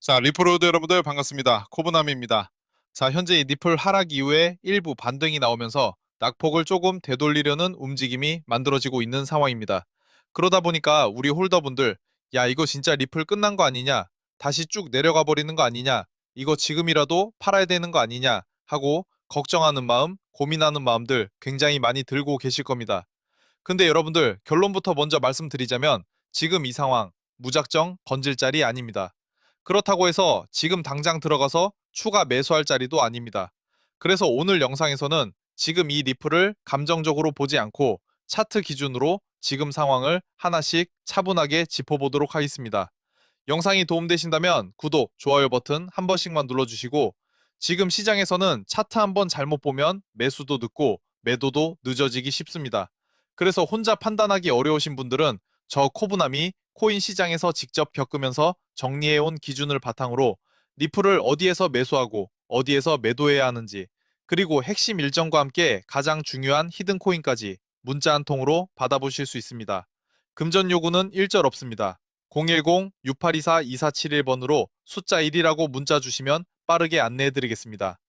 자, 리플로드 여러분들 반갑습니다. 코브나미입니다. 자, 현재 이 리플 하락 이후에 일부 반등이 나오면서 낙폭을 조금 되돌리려는 움직임이 만들어지고 있는 상황입니다. 그러다 보니까 우리 홀더분들, 야, 이거 진짜 리플 끝난 거 아니냐? 다시 쭉 내려가 버리는 거 아니냐? 이거 지금이라도 팔아야 되는 거 아니냐? 하고 걱정하는 마음, 고민하는 마음들 굉장히 많이 들고 계실 겁니다. 근데 여러분들, 결론부터 먼저 말씀드리자면 지금 이 상황 무작정 건질 자리 아닙니다. 그렇다고 해서 지금 당장 들어가서 추가 매수할 자리도 아닙니다. 그래서 오늘 영상에서는 지금 이 리플을 감정적으로 보지 않고 차트 기준으로 지금 상황을 하나씩 차분하게 짚어보도록 하겠습니다. 영상이 도움되신다면 구독, 좋아요 버튼 한 번씩만 눌러주시고, 지금 시장에서는 차트 한번 잘못 보면 매수도 늦고 매도도 늦어지기 쉽습니다. 그래서 혼자 판단하기 어려우신 분들은 저 코브남이 코인 시장에서 직접 겪으면서 정리해온 기준을 바탕으로 리플을 어디에서 매수하고 어디에서 매도해야 하는지, 그리고 핵심 일정과 함께 가장 중요한 히든 코인까지 문자 한 통으로 받아보실 수 있습니다. 금전 요구는 일절 없습니다. 010-6824-2471번으로 숫자 1이라고 문자 주시면 빠르게 안내해드리겠습니다.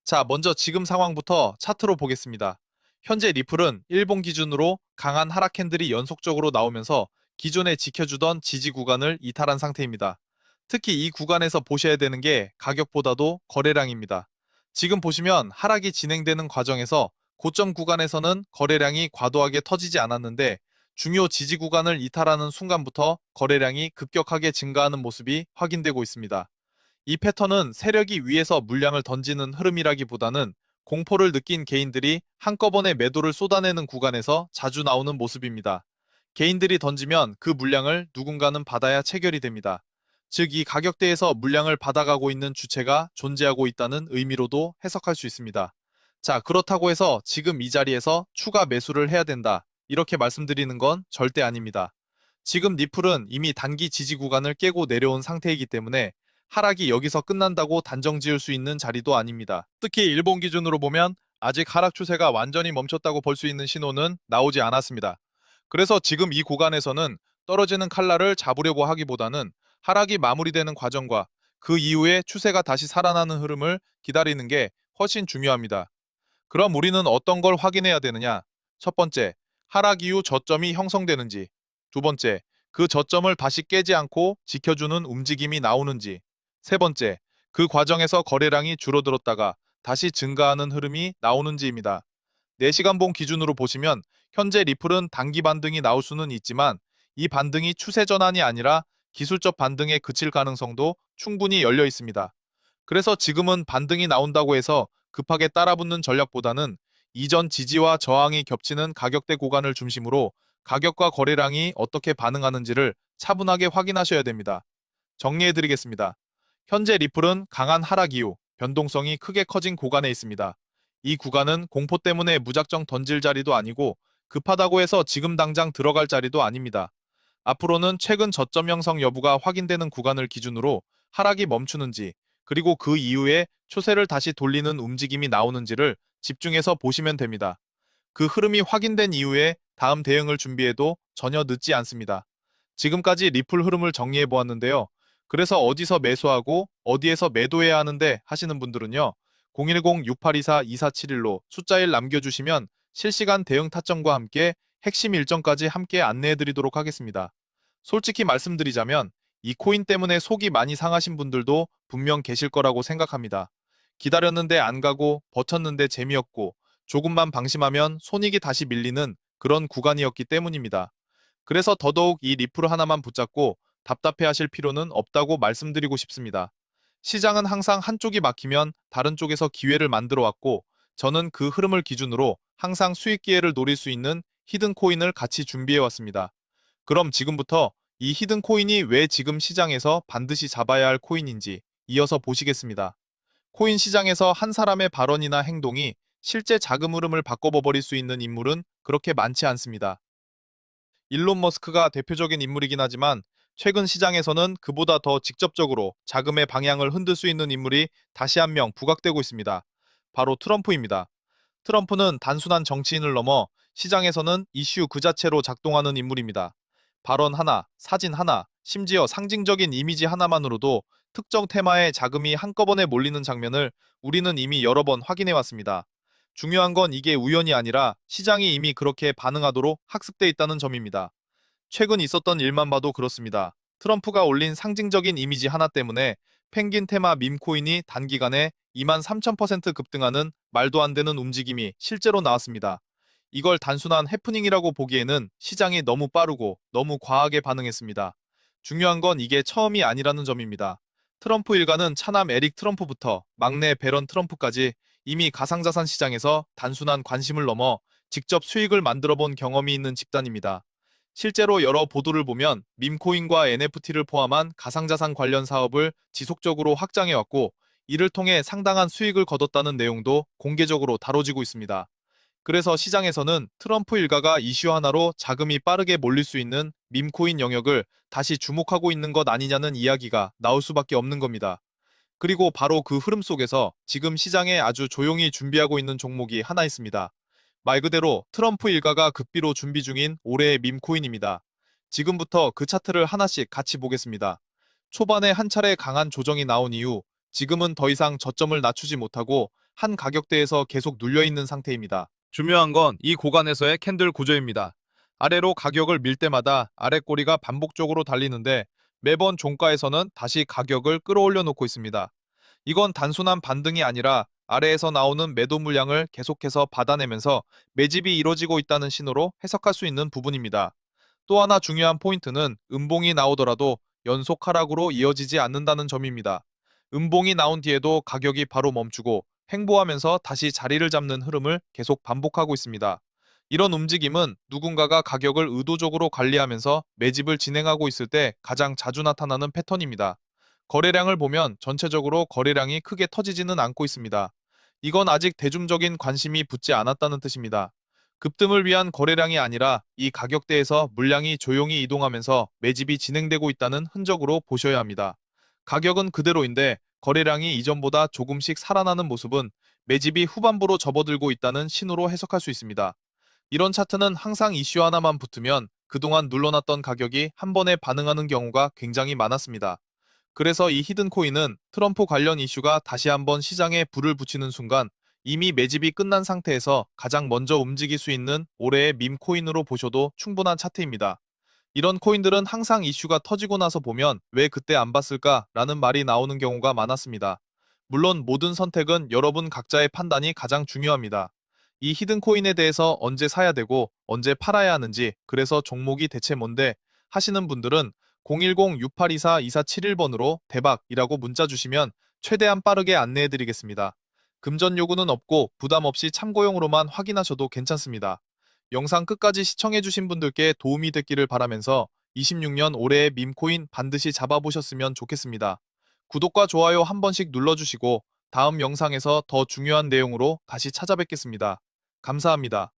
자, 먼저 지금 상황부터 차트로 보겠습니다. 현재 리플은 일본 기준으로 강한 하락 캔들이 연속적으로 나오면서 기존에 지켜주던 지지 구간을 이탈한 상태입니다. 특히 이 구간에서 보셔야 되는 게 가격보다도 거래량입니다. 지금 보시면 하락이 진행되는 과정에서 고점 구간에서는 거래량이 과도하게 터지지 않았는데, 중요 지지 구간을 이탈하는 순간부터 거래량이 급격하게 증가하는 모습이 확인되고 있습니다. 이 패턴은 세력이 위에서 물량을 던지는 흐름이라기보다는 공포를 느낀 개인들이 한꺼번에 매도를 쏟아내는 구간에서 자주 나오는 모습입니다. 개인들이 던지면 그 물량을 누군가는 받아야 체결이 됩니다. 즉, 이 가격대에서 물량을 받아가고 있는 주체가 존재하고 있다는 의미로도 해석할 수 있습니다. 자, 그렇다고 해서 지금 이 자리에서 추가 매수를 해야 된다, 이렇게 말씀드리는 건 절대 아닙니다. 지금 리플은 이미 단기 지지 구간을 깨고 내려온 상태이기 때문에 하락이 여기서 끝난다고 단정 지을 수 있는 자리도 아닙니다. 특히 일본 기준으로 보면 아직 하락 추세가 완전히 멈췄다고 볼 수 있는 신호는 나오지 않았습니다. 그래서 지금 이 구간에서는 떨어지는 칼날을 잡으려고 하기보다는 하락이 마무리되는 과정과 그 이후에 추세가 다시 살아나는 흐름을 기다리는 게 훨씬 중요합니다. 그럼 우리는 어떤 걸 확인해야 되느냐? 첫 번째, 하락 이후 저점이 형성되는지. 두 번째, 그 저점을 다시 깨지 않고 지켜주는 움직임이 나오는지. 세 번째, 그 과정에서 거래량이 줄어들었다가 다시 증가하는 흐름이 나오는지입니다. 4시간봉 기준으로 보시면 현재 리플은 단기 반등이 나올 수는 있지만 이 반등이 추세 전환이 아니라 기술적 반등에 그칠 가능성도 충분히 열려 있습니다. 그래서 지금은 반등이 나온다고 해서 급하게 따라붙는 전략보다는 이전 지지와 저항이 겹치는 가격대 구간을 중심으로 가격과 거래량이 어떻게 반응하는지를 차분하게 확인하셔야 됩니다. 정리해드리겠습니다. 현재 리플은 강한 하락 이후 변동성이 크게 커진 구간에 있습니다. 이 구간은 공포 때문에 무작정 던질 자리도 아니고 급하다고 해서 지금 당장 들어갈 자리도 아닙니다. 앞으로는 최근 저점 형성 여부가 확인되는 구간을 기준으로 하락이 멈추는지, 그리고 그 이후에 추세를 다시 돌리는 움직임이 나오는지를 집중해서 보시면 됩니다. 그 흐름이 확인된 이후에 다음 대응을 준비해도 전혀 늦지 않습니다. 지금까지 리플 흐름을 정리해 보았는데요. 그래서 어디서 매수하고 어디에서 매도해야 하는데 하시는 분들은요, 010-6824-2471로 숫자 1 남겨주시면 실시간 대응 타점과 함께 핵심 일정까지 함께 안내해 드리도록 하겠습니다. 솔직히 말씀드리자면 이 코인 때문에 속이 많이 상하신 분들도 분명 계실 거라고 생각합니다. 기다렸는데 안 가고 버텼는데 재미없고 조금만 방심하면 손익이 다시 밀리는 그런 구간이었기 때문입니다. 그래서 더더욱 이 리플 하나만 붙잡고 답답해 하실 필요는 없다고 말씀드리고 싶습니다. 시장은 항상 한쪽이 막히면 다른 쪽에서 기회를 만들어 왔고, 저는 그 흐름을 기준으로 항상 수익 기회를 노릴 수 있는 히든 코인을 같이 준비해 왔습니다. 그럼 지금부터 이 히든 코인이 왜 지금 시장에서 반드시 잡아야 할 코인인지 이어서 보시겠습니다. 코인 시장에서 한 사람의 발언이나 행동이 실제 자금 흐름을 바꿔버릴 수 있는 인물은 그렇게 많지 않습니다. 일론 머스크가 대표적인 인물이긴 하지만 최근 시장에서는 그보다 더 직접적으로 자금의 방향을 흔들 수 있는 인물이 다시 한 명 부각되고 있습니다. 바로 트럼프입니다. 트럼프는 단순한 정치인을 넘어 시장에서는 이슈 그 자체로 작동하는 인물입니다. 발언 하나, 사진 하나, 심지어 상징적인 이미지 하나만으로도 특정 테마에 자금이 한꺼번에 몰리는 장면을 우리는 이미 여러 번 확인해 왔습니다. 중요한 건 이게 우연이 아니라 시장이 이미 그렇게 반응하도록 학습돼 있다는 점입니다. 최근 있었던 일만 봐도 그렇습니다. 트럼프가 올린 상징적인 이미지 하나 때문에 펭귄 테마 밈코인이 단기간에 2만 3천% 급등하는 말도 안 되는 움직임이 실제로 나왔습니다. 이걸 단순한 해프닝이라고 보기에는 시장이 너무 빠르고 너무 과하게 반응했습니다. 중요한 건 이게 처음이 아니라는 점입니다. 트럼프 일가는 차남 에릭 트럼프부터 막내 배런 트럼프까지 이미 가상자산 시장에서 단순한 관심을 넘어 직접 수익을 만들어 본 경험이 있는 집단입니다. 실제로 여러 보도를 보면 밈코인과 NFT를 포함한 가상자산 관련 사업을 지속적으로 확장해왔고, 이를 통해 상당한 수익을 거뒀다는 내용도 공개적으로 다뤄지고 있습니다. 그래서 시장에서는 트럼프 일가가 이슈 하나로 자금이 빠르게 몰릴 수 있는 밈코인 영역을 다시 주목하고 있는 것 아니냐는 이야기가 나올 수밖에 없는 겁니다. 그리고 바로 그 흐름 속에서 지금 시장에 아주 조용히 준비하고 있는 종목이 하나 있습니다. 말 그대로 트럼프 일가가 급비로 준비 중인 올해의 밈코인입니다. 지금부터 그 차트를 하나씩 같이 보겠습니다. 초반에 한 차례 강한 조정이 나온 이후 지금은 더 이상 저점을 낮추지 못하고 한 가격대에서 계속 눌려있는 상태입니다. 중요한 건 이 구간에서의 캔들 구조입니다. 아래로 가격을 밀 때마다 아래 꼬리가 반복적으로 달리는데 매번 종가에서는 다시 가격을 끌어올려 놓고 있습니다. 이건 단순한 반등이 아니라 아래에서 나오는 매도 물량을 계속해서 받아내면서 매집이 이루어지고 있다는 신호로 해석할 수 있는 부분입니다. 또 하나 중요한 포인트는 음봉이 나오더라도 연속 하락으로 이어지지 않는다는 점입니다. 음봉이 나온 뒤에도 가격이 바로 멈추고 횡보하면서 다시 자리를 잡는 흐름을 계속 반복하고 있습니다. 이런 움직임은 누군가가 가격을 의도적으로 관리하면서 매집을 진행하고 있을 때 가장 자주 나타나는 패턴입니다. 거래량을 보면 전체적으로 거래량이 크게 터지지는 않고 있습니다. 이건 아직 대중적인 관심이 붙지 않았다는 뜻입니다. 급등을 위한 거래량이 아니라 이 가격대에서 물량이 조용히 이동하면서 매집이 진행되고 있다는 흔적으로 보셔야 합니다. 가격은 그대로인데 거래량이 이전보다 조금씩 살아나는 모습은 매집이 후반부로 접어들고 있다는 신호로 해석할 수 있습니다. 이런 차트는 항상 이슈 하나만 붙으면 그동안 눌러놨던 가격이 한 번에 반응하는 경우가 굉장히 많았습니다. 그래서 이 히든코인은 트럼프 관련 이슈가 다시 한번 시장에 불을 붙이는 순간 이미 매집이 끝난 상태에서 가장 먼저 움직일 수 있는 올해의 밈코인으로 보셔도 충분한 차트입니다. 이런 코인들은 항상 이슈가 터지고 나서 보면 왜 그때 안 봤을까? 라는 말이 나오는 경우가 많았습니다. 물론 모든 선택은 여러분 각자의 판단이 가장 중요합니다. 이 히든코인에 대해서 언제 사야 되고 언제 팔아야 하는지, 그래서 종목이 대체 뭔데 하시는 분들은 010-6824-2471번으로 대박이라고 문자 주시면 최대한 빠르게 안내해드리겠습니다. 금전 요구는 없고 부담 없이 참고용으로만 확인하셔도 괜찮습니다. 영상 끝까지 시청해주신 분들께 도움이 됐기를 바라면서 26년 올해의 밈코인 반드시 잡아보셨으면 좋겠습니다. 구독과 좋아요 한 번씩 눌러주시고 다음 영상에서 더 중요한 내용으로 다시 찾아뵙겠습니다. 감사합니다.